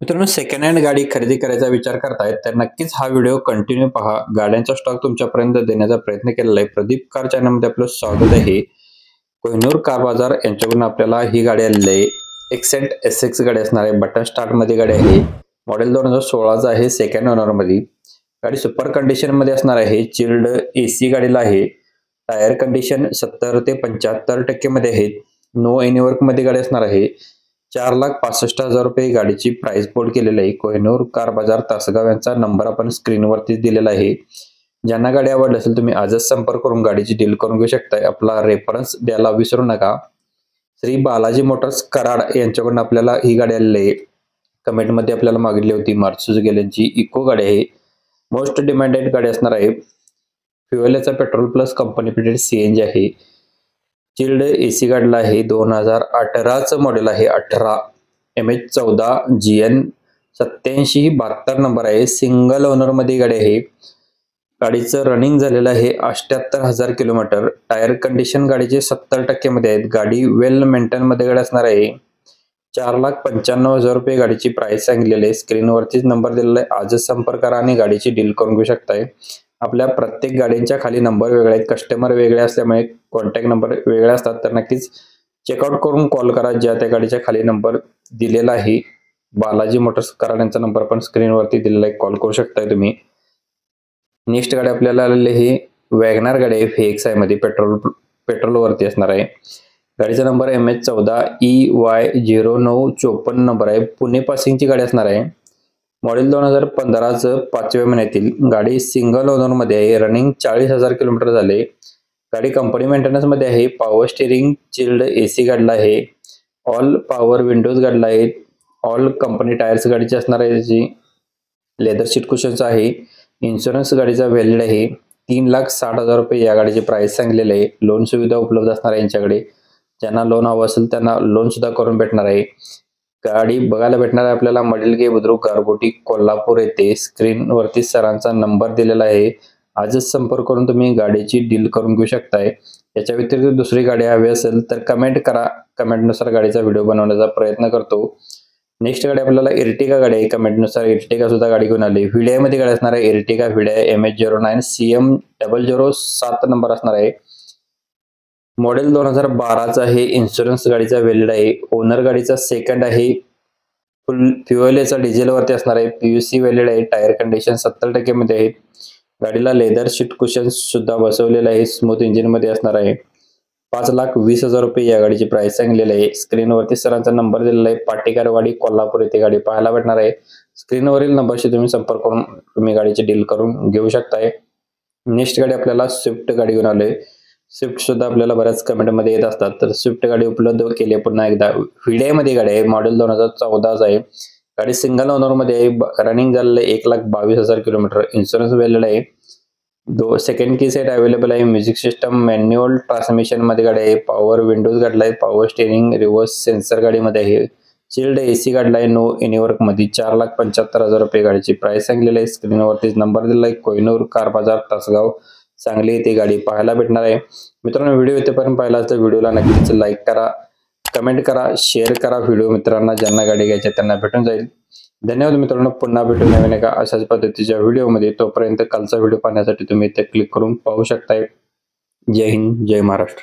मित्रांनो, second hand गाडी खरेदी करायचा विचार करतायत तर नक्कीच हा व्हिडिओ कंटिन्यू पहा. गाड्यांचा स्टॉक तुमच्यापर्यंत देण्याचा प्रयत्न केलेला आहे. प्रदीप कार चॅनलमध्ये आपलं स्वागत आहे. कोहिनूर कार बाजार यांच्याकडून आपल्याला ही गाडी आलेली आहे. एक्सेंट SX गाडी असणार आहे. बटन स्टार्ट मध्ये गाडी आहे. मॉडेल 2016 आहे. सेकंड ओनर मध्ये गाडी सुपर कंडिशन मध्ये असणार आहे. चिल्ड AC गाडीला आहे. टायर कंडिशन 70 ते 75% मध्ये आहे. नो एनी वर्क मध्ये गाडी असणार आहे. 4,65,000 रुपये गाडीची प्राइस बोर्ड केलेली आहे. कोहिनूर कार बाजार तासगाव यांचा नंबर आपण स्क्रीनवरती दिलेला आहे. ज्यांना गाडी आवडली असेल तुम्ही आजच संपर्क करून गाडीची डील करून घेऊ शकताय. आपला रेफरन्स द्यायला विसरू नका. श्री बालाजी मोटर्स कराड यांच्याकडून आपल्याला ही गाडी आलेली आहे. कमेंट मध्ये आपल्याला मागितली होती. मारुती सुझुकी यांची इको गाडी आहे. मोस्ट डिमांडेड गाडी असणार आहे. फ्युएलचा petrol plus company fitted CNG आहे. चिल्ड AC गाडीला आहे. 2018चं मॉडेल आहे. 18 MH14 GN 8772 नंबर आहे. सिंगल ओनर मध्ये गाडी आहे. गाडीचं रनिंग झालेलं आहे 78,000 किलोमीटर. टायर कंडिशन गाडीचे 70% मध्ये आहेत. गाडी वेल मेंटेन मध्ये गाडी असणार आहे. 4,95,000 रुपये गाडीची प्राइस सांगितलेली आहे. स्क्रीनवरतीच नंबर दिलेला आहे. आजच संपर्क करा आणि गाडीची डील करून घेऊ शकताय. आपल्या प्रत्येक गाडींच्या खाली नंबर वेगळे आहेत. कस्टमर वेगळे असल्यामुळे कॉन्टॅक्ट नंबर वेगळे असतात. तर नक्कीच चेकआउट करून कॉल करा. ज्या त्या गाडीच्या खाली नंबर दिलेला आहे. बालाजी मोटर्स कराड यांचा नंबर पण स्क्रीनवरती दिलेला आहे. कॉल करू शकताय तुम्ही. नेक्स्ट गाडी आपल्याला आलेली आहे. वॅगनार गाडी आहे. VXI मध्ये पेट्रोल वरती असणार आहे. गाडीचा नंबर MH14 EY0954 नंबर आहे. पुणे पासिंगची गाडी असणार आहे. मॉडेल 2015चं 5व्या महिन्यातील गाडी सिंगल ओनर मध्ये आहे. रनिंग 40,000 किलोमीटर झाले. गाडी कंपनी मेंटेनन्स मध्ये आहे. पॉवर स्टीअरिंग चिल्ड AC गाडीला आहे. ऑल पॉवर विंडोज गाडीला आहे. ऑल कंपनी टायर्स गाडीची असणार आहे. त्याची लेदर सीट कुशन्स आहे. इन्शुरन्स गाडीचा व्हॅलिड आहे. 3,60,000 रुपये या गाडीची प्राइस सांगलेली आहे. लोन सुविधा उपलब्ध असणार आहे यांच्याकडे. ज्यांना लोन हवं असेल त्यांना लोन सुद्धा करून भेटणार आहे. गाडी बघायला भेटणार आहे आपल्याला मडीलगे बुद्रुक गारगोटी कोल्हापूर येथे. स्क्रीनवरती सरांचा नंबर दिलेला आहे. आजच संपर्क करून तुम्ही गाडीची डील करून घेऊ शकताय. याच्या व्यतिरिक्त दुसरी गाडी हवी असेल तर कमेंट करा. कमेंटनुसार गाडीचा व्हिडिओ बनवण्याचा प्रयत्न करतो. नेक्स्ट गाडी आपल्याला इर्टिगा गाडी आहे. कमेंटनुसार इर्टिगा सुद्धा गाडी घेऊन आली. व्हिडिओ मध्ये गाडी असणार आहे. Ertiga video MH09 CM007 number असणार आहे. मॉडेल 2012चा आहे. इन्शुरन्स गाडीचा व्हॅलिड आहे. ओनर गाडीचा सेकंड आहे. फुल फ्युएलचा डिझेल वरती असणार आहे. PUC व्हॅलिड आहे. टायर कंडिशन 70% मध्ये आहे. गाडीला लेदर सीट कुशन सुद्धा बसवलेला आहे. स्मूथ इंजिन मध्ये असणार आहे. 5,20,000 रुपये या गाडीची प्राइस सांगलेली आहे. स्क्रीनवरती सरांचा नंबर दिलेला आहे. पाटेकरवाडी कोल्हापूर येथे गाडी पाहायला भेटणार आहे. स्क्रीनवरील नंबरशी तुम्ही संपर्क करून तुम्ही गाडीची डील करून घेऊ शकताय. नेक्स्ट गाडी आपल्याला स्विफ्ट गाडी घेऊन आलोय. स्विफ्ट सुद्धा आपल्याला बऱ्याच कमेंट मध्ये येत असतात. तर स्विफ्ट गाडी उपलब्ध केली पुन्हा एकदा. व्हिडिओ मध्ये गाडी आहे. मॉडेल 2014 आहे. गाडी सिंगल ओनर मध्ये आहे. रनिंग झालेलं आहे 1,22,000 किलोमीटर. इन्शुरन्स व्हॅलिड आहे. सेकंड की सेट अवेलेबल आहे. म्युझिक सिस्टम मॅन्युअल ट्रान्समिशन मध्ये गाडी आहे. पॉवर विंडोज गाडीला आहे. पॉवर स्टीअरिंग रिव्हर्स सेन्सर गाडीमध्ये आहे. चिल्ड AC गाडीला आहे. नो एनी वर्क मध्ये. 4,75,000 रुपये गाडीची प्राइस सांगलेली आहे. स्क्रीनवरतीच नंबर दिला आहे. कोहिनूर कार बाजार तासगाव सांगली येथे गाडी पाहायला भेटणार आहे. मित्रांनो, व्हिडिओ इथेपर्यंत पाहिला तर व्हिडिओला नक्कीच लाईक करा, कमेंट करा, शेअर करा. व्हिडिओ मित्रांना ज्यांना गाडी घ्यायची त्यांना भेटून जाईल. धन्यवाद मित्रांनो. पुन्हा भेटू नवीन एका अशाच पद्धतीच्या व्हिडिओमध्ये. तोपर्यंत कालचा व्हिडिओ पाहण्यासाठी तुम्ही इथे क्लिक करून पाहू शकताय. जय हिंद, जय महाराष्ट्र.